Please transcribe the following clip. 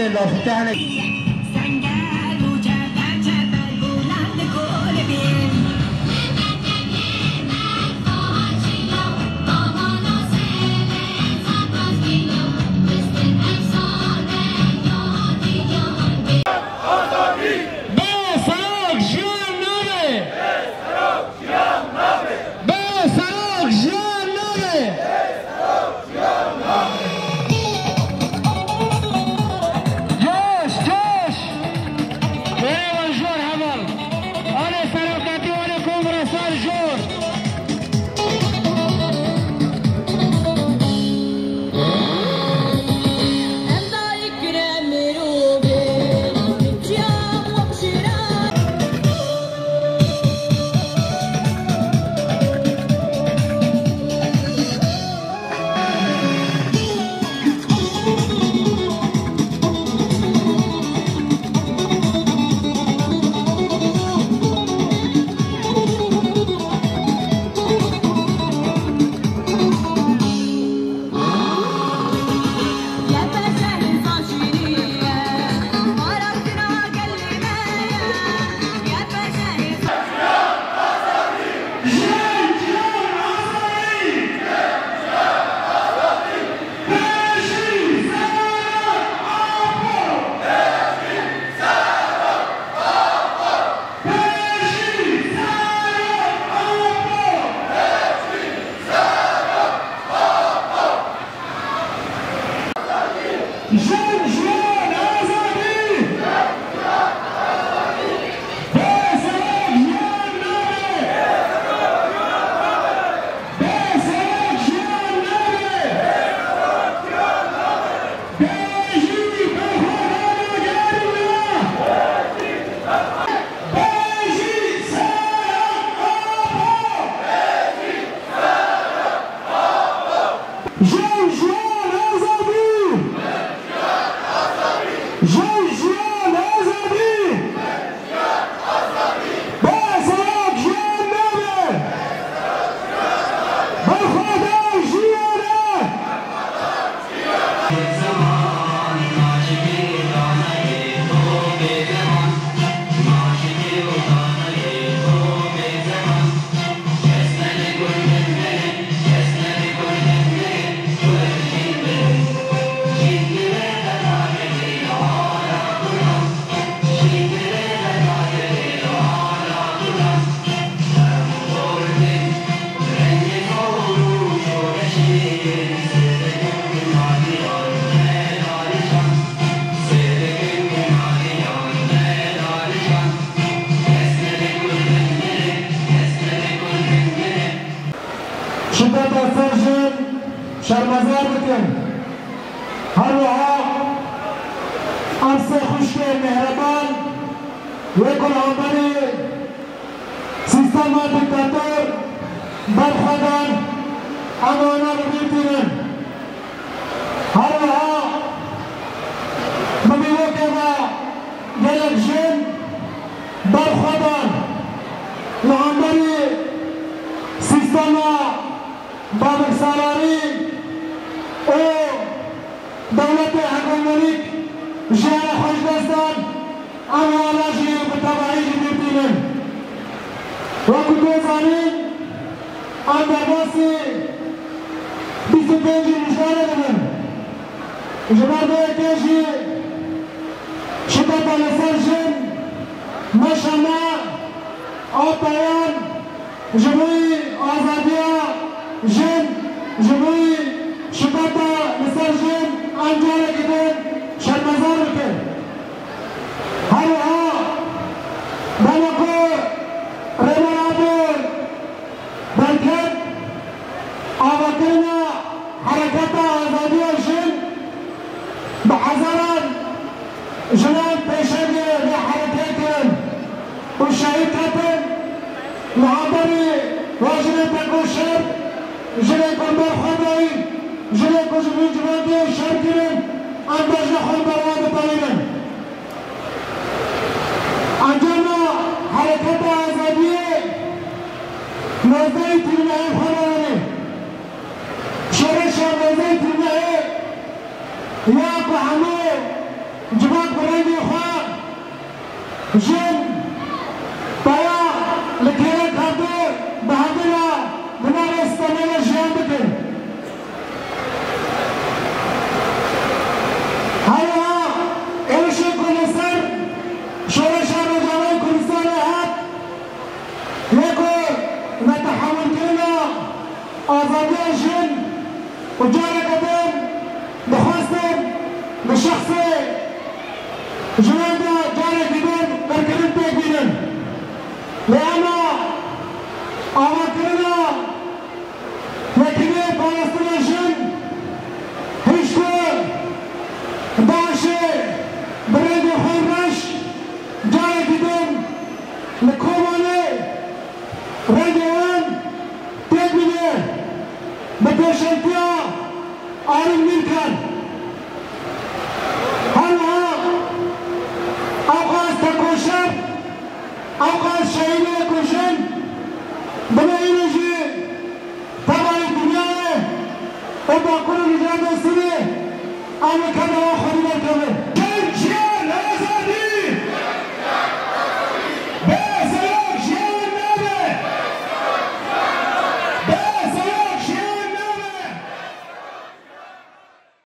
بکنید لافتهن شدت اثرشون شرمزار بکن هر وها عرصه خشک مهربان وکل آمدنی سیستم دیکتاتور برخوادن امانه رو بیتیرن هر وها بمیوکه و گلک جن برخوادن لعمدنی سیستم بابک سالاری او دولت حکومت جهان خوش دستان اموالا جیو به تبعی جدیدینن و کدوزانین آن درباسی 25 مشاره دارن جبرده کشی شدت لسر جن مشما آتایان جمعی آزادیا جن جمعی شدتا لسر جن انجاره کدن شرمزار بکن هر ها بلکو رمانادور برکت آوکرنا حرکت آزادیا جن بحضران جنان پیشنگی به حرکت کن و شهید کتن محضری واجب تکوشر جنه کندر خدایی جنه کجبی جوادی شر کرن انداز نخون برواد طالبن انجام حرکت آزادی نزدی تیرنهای خدایی شرش نزدی تیرنهای یا که همه لكيرك هاتو بهدنا منار استمالا جيان بكن هلا ايشي كونسر شورشا رجالي كونسر هات يكو نتحول كنا آزادي الجن وجارة قدم بخواستم بشخصي جوانا جارة قدم بركرم تقبيلن لأنا أماكننا لكني فلسطين الجن هشتو داشي بريد وحرش جارة قدم لكوماني راديوان تقبيلن بدوشنتيا آرم ميركان هلا أوقات تكوشر أوقات شهيدة كوشن بناينجي تبع الدنيا وباكل رجال السنة أنا كان أخذ مركبه